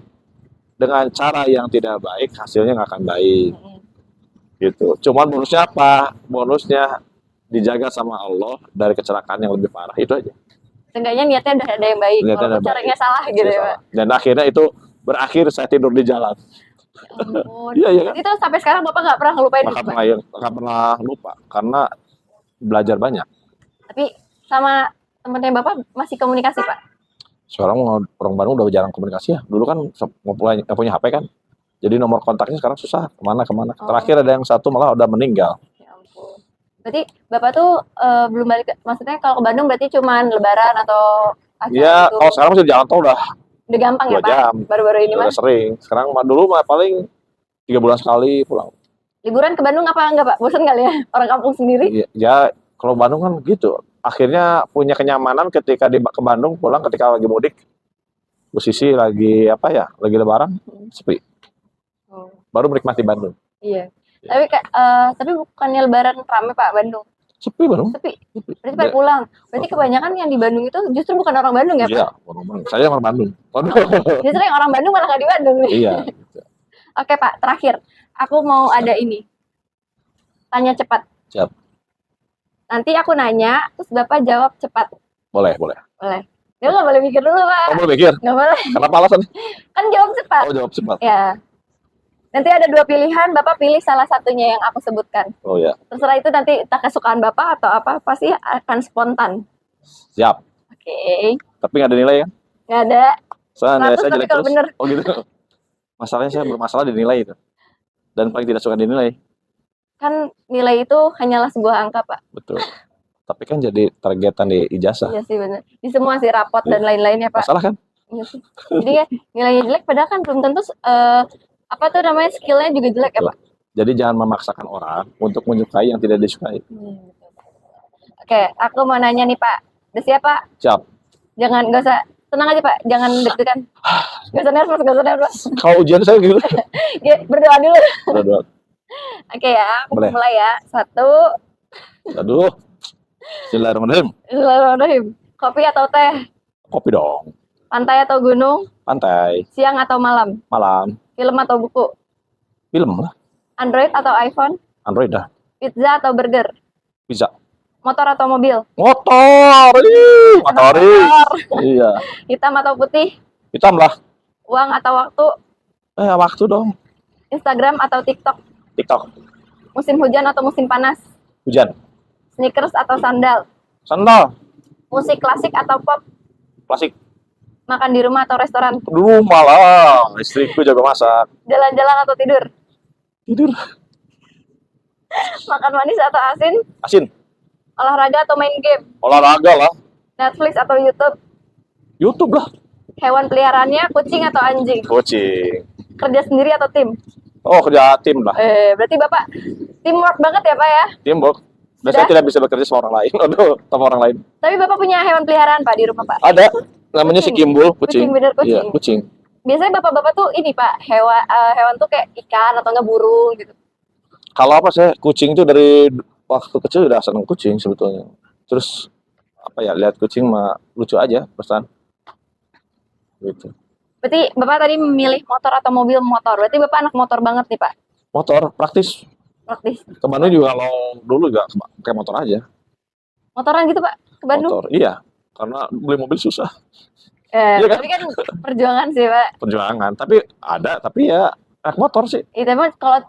dengan cara yang tidak baik hasilnya nggak akan baik gitu. Cuman bonusnya apa? Bonusnya dijaga sama Allah dari kecelakaan yang lebih parah, itu aja. seenggaknya niatnya udah ada yang baik, Niatnya walaupun ada caranya baik. salah gitu ya Pak. Dan akhirnya itu berakhir saya tidur di jalan. Ya ampun. Iya iya kan? Itu sampai sekarang Bapak nggak pernah ngelupain itu, Pak? Nggak pernah lupa karena belajar banyak. Tapi sama temen-temen Bapak masih komunikasi Pak? Sekarang orang Bandung udah jarang komunikasi ya. Dulu kan nggak punya HP kan. Jadi nomor kontaknya sekarang susah. Kemana. Oh. Terakhir ada yang satu malah udah meninggal. Ya ampun. Berarti Bapak tuh belum balik, maksudnya kalau ke Bandung berarti cuman lebaran atau acara Ya, gitu? kalau sekarang masih di jalan tol udah Udah gampang 2 ya Pak? jam. Baru-baru ini Udah Mas? sering. Sekarang dulu mah paling 3 bulan sekali pulang. Liburan ke Bandung apa enggak Pak? Bosan kali ya? Orang kampung sendiri? Ya, kalau Bandung kan gitu. Akhirnya punya kenyamanan ketika ke Bandung pulang ketika lagi mudik. Posisi lagi apa ya? Lagi lebaran, sepi. Oh, Baru menikmati Bandung. iya. Ya. Tapi bukannya lebaran rame Pak Bandung? Sepi Bandung. Sepi. Berarti pada pulang. Berarti kebanyakan yang di Bandung itu justru bukan orang Bandung ya Pak? Iya, orang Bandung. Saya orang Bandung. Waduh. Justru yang orang Bandung malah nggak di Bandung nih. Iya. Oke Pak, terakhir. Aku mau ada ini. Tanya cepat. Siap. Nanti aku nanya, terus Bapak jawab cepat. Boleh. Boleh. Dia nggak boleh mikir dulu Pak. Kamu mikir? Nggak boleh. Kenapa alasan? Kan jawab cepat. Oh, jawab cepat. Ya. Nanti ada 2 pilihan, Bapak pilih salah satunya yang aku sebutkan. Oh ya, Terserah itu nanti entah kesukaan Bapak atau apa, pasti akan spontan. siap. Oke, Tapi nggak ada nilai kan? nggak ada. Soalnya nilai 100 saya tapi jelek kalau terus. bener. Oh gitu. Masalahnya saya bermasalah di nilai itu. Dan paling tidak suka dinilai. Kan nilai itu hanyalah sebuah angka, Pak. Betul. Tapi kan jadi targetan di ijazah. Iya sih bener. Di semua sih rapot dan lain-lainnya, Pak. Masalah kan? Iya sih. Jadi ya nilainya jelek padahal kan belum tentu apa tuh namanya skillnya juga jelek ya, Betul. Pak. Jadi jangan memaksakan orang untuk menyukai yang tidak disukai. Betul. Oke, aku mau nanya nih, Pak. Udah siap, Pak? Siap. Jangan, nggak usah, tenang aja, Pak. Jangan deg-degan. Nggak usah nervous, nggak usah nervous. Kalau ujian saya gitu. Ya, berdoa dulu. Aduh, Oke ya, aku Boleh. mulai ya. 1, aduh. Bismillahirrahmanirrahim. Bismillahirrahmanirrahim. Kopi atau teh? Kopi dong. Pantai atau gunung? Pantai. Siang atau malam? Malam. Film atau buku? Film lah. Android atau iPhone? Android dah. Pizza atau burger? Bisa. Motor atau mobil? Motor. Ih, motor. Motor. Iya. Hitam atau putih? Hitam lah. Uang atau waktu? Waktu dong. Instagram atau TikTok? TikTok. Musim hujan atau musim panas? Hujan. Sneakers atau sandal? Sandal. Musik klasik atau pop? Klasik. Makan di rumah atau restoran? Dulu malah. Istriku jago masak. Jalan-jalan atau tidur? Tidur. Makan manis atau asin? Asin. Olahraga atau main game? Olahraga lah. Netflix atau YouTube? YouTube lah. Hewan peliharaannya kucing atau anjing? Coaching. Kerja sendiri atau tim? Oh, kerja tim lah. Berarti Bapak teamwork banget ya, Pak ya? Teamwork. Dan Sudah? saya tidak bisa bekerja sama orang lain. Aduh, sama orang lain. Tapi Bapak punya hewan peliharaan, Pak, di rumah, Pak? Ada. Namanya si Kucing. Kimbul. Kucing. Kucing, bener, kucing. Iya, kucing. Biasanya Bapak-bapak tuh ini, Pak, hewan tuh kayak ikan atau enggak burung gitu. Kalau apa saya kucing itu dari waktu kecil udah seneng kucing sebetulnya. Terus apa ya, lihat kucing mah lucu aja pesan. Gitu. Berarti Bapak tadi memilih motor atau mobil motor. Berarti Bapak anak motor banget nih, Pak. Motor praktis. Praktis. Ke Bandung juga kalau dulu juga pakai motor aja. Motoran gitu, Pak, ke Bandung. Motor. Iya. Karena beli mobil susah. Iya kan? Tapi kan perjuangan sih, Pak. Perjuangan. Tapi ada, tapi ya naik motor sih. Itu emang kalau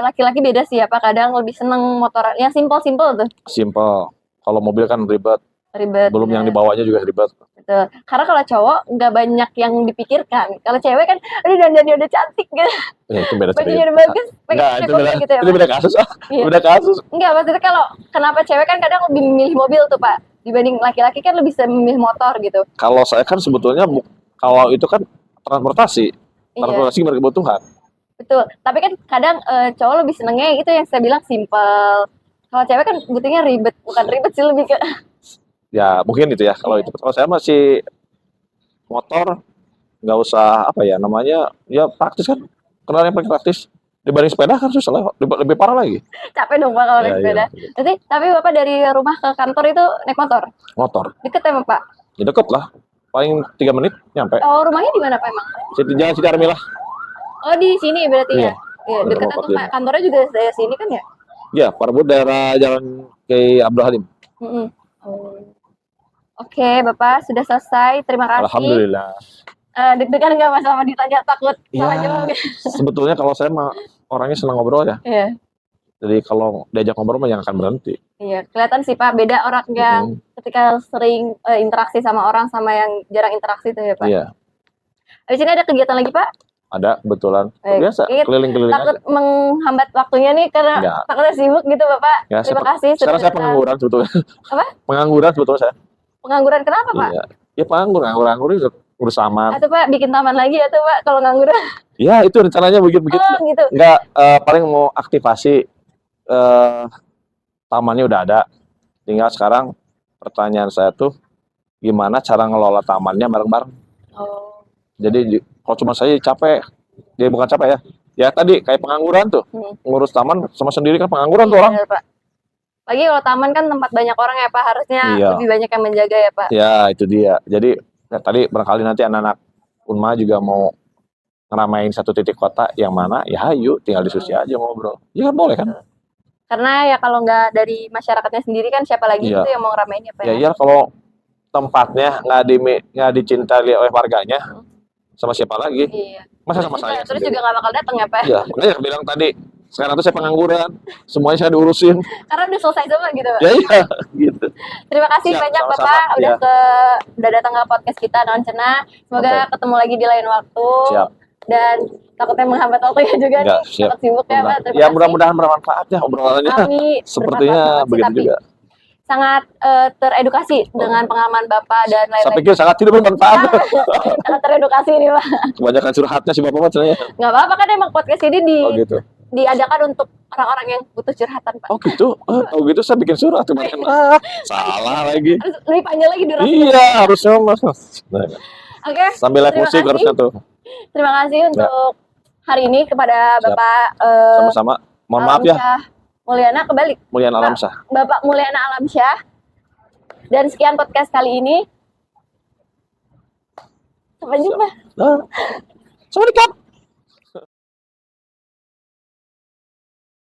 laki-laki beda sih ya, Pak. Kadang lebih seneng motoran. Yang simpel-simpel tuh. Simple. Kalau mobil kan ribet. Ribet. Belum yang dibawanya juga ribet. Betul. Karena kalau cowok nggak banyak yang dipikirkan. Kalau cewek kan, aduh dandannya udah cantik gitu. Ya, itu beda Bajunya cerita. udah bagus. Pengen Enggak, naik itu mobil beda, gitu ya, itu Pak. beda kasus. Iya. Beda kasus. Enggak, maksudnya kalau kenapa cewek kan kadang lebih memilih mobil tuh, Pak. Dibanding laki-laki kan lebih bisa memilih motor gitu. Kalau saya kan sebetulnya kalau itu kan transportasi. Iya, Transportasi berkebutuhan. betul. Tapi kan kadang cowok lebih senengnya itu yang saya bilang simpel. Kalau cewek kan butuhnya ribet, bukan ribet sih lebih ke Ya, mungkin itu ya kalau itu. Kalau saya masih motor nggak usah apa ya namanya, ya praktis kan. Kendaraan yang paling praktis dibanding sepeda kan susah lah, lebih parah lagi. capek dong, Pak, kalau naik Ya, sepeda. iya. Berarti, tapi Bapak dari rumah ke kantor itu naik motor? Motor. Deket emang, Pak? Ya deket lah. Paling 3 menit nyampe. Oh, rumahnya di mana, Pak, emang? Jalan Cikarmi lah. Oh, di sini berarti ya? Iya. Iya, Ada dekat rumah tuh, Pak Pak. Kantornya juga dari sini kan ya? Ya, Parabud daerah Jalan Kiai Abdul Halim. Mm-mm. Oh. Oke, Bapak sudah selesai. Terima kasih. Alhamdulillah. Deg-degan nggak Mas sama ditanya takut salah Ya, jawab? sebetulnya kalau saya mah orangnya senang ngobrol ya. Iya, Jadi kalau diajak ngobrol mah jangan akan berhenti. iya. Kelihatan sih Pak, beda orang yang ketika sering interaksi sama orang sama yang jarang interaksi tuh ya Pak. Iya, Di sini ada kegiatan lagi Pak? ada kebetulan. Iya, Biasa, keliling-keliling aja. takut menghambat waktunya nih karena Enggak. takutnya sibuk gitu Bapak. Ya, Terima kasih. sekarang sudah saya datang. pengangguran sebetulnya. Apa? Pengangguran sebetulnya saya. Pengangguran kenapa Pak? Iya. Ya nganggur itu urus aman. Atau Pak bikin taman lagi atau Pak kalau nganggur? Ya, itu rencananya begitu. Oh gitu. Enggak, paling mau aktivasi tamannya udah ada. Tinggal sekarang pertanyaan saya tuh gimana cara ngelola tamannya bareng-bareng. Oh. Jadi kalau cuma saya capek, dia bukan capek ya. Ya tadi kayak pengangguran tuh, ngurus taman sama sendiri kan pengangguran tuh orang. Benar, Pak. Lagi kalau taman kan tempat banyak orang ya Pak, harusnya Iya. lebih banyak yang menjaga ya Pak. Ya itu dia. Jadi ya, tadi barangkali nanti anak-anak Unma juga mau ngeramain satu titik kota yang mana, ya ayo tinggal diskusi aja ngobrol. Ya kan boleh kan? Karena ya kalau nggak dari masyarakatnya sendiri kan siapa lagi Iya. gitu yang mau ngeramein ya Pak. Ya iya kalau tempatnya nggak dicintai oleh warganya, sama siapa lagi? Iya. Masa sama saya Terus sendiri? juga nggak bakal datang ya Pak? Ya, makanya bilang tadi, sekarang tuh saya pengangguran, semuanya saya diurusin. Karena udah selesai semua gitu Pak. Ya iya, gitu. Terima kasih Siap, banyak sama-sama. Bapak udah Ya. udah datang ke podcast kita Non Cenah. Semoga Oke. ketemu lagi di lain waktu. Siap. Dan takutnya menghambat waktunya juga Enggak, nih. siap. Takut sibuk ya Pak. Terima Ya kasih. mudah-mudahan bermanfaat ya obrolannya. Kami Sepertinya bermanfaat banget sih, begitu tapi juga. sangat teredukasi dengan pengalaman Bapak dan Saya lain-lain. pikir sangat tidak bermanfaat. Sangat teredukasi nih Pak. Kebanyakan curhatnya si Bapak sebenarnya. Nggak apa-apa kan emang podcast ini Oh gitu. diadakan untuk orang-orang yang butuh curhatan Pak. Oh gitu. Oh gitu saya bikin surat kemarin. Salah lagi. Harus lebih panjang lagi durasinya. Iya, harusnya Mas. Nah, Oke. sambil live terima musik kasih. harusnya tuh. Terima kasih untuk hari ini kepada Siap. Bapak Sama-sama. Mohon maaf ya, Alamsyah Mulyana kebalik. Mulian Alamsyah. Bapak Mulyana Alamsyah. Dan sekian podcast kali ini. Sampai jumpa. Nah, Sawadee krap.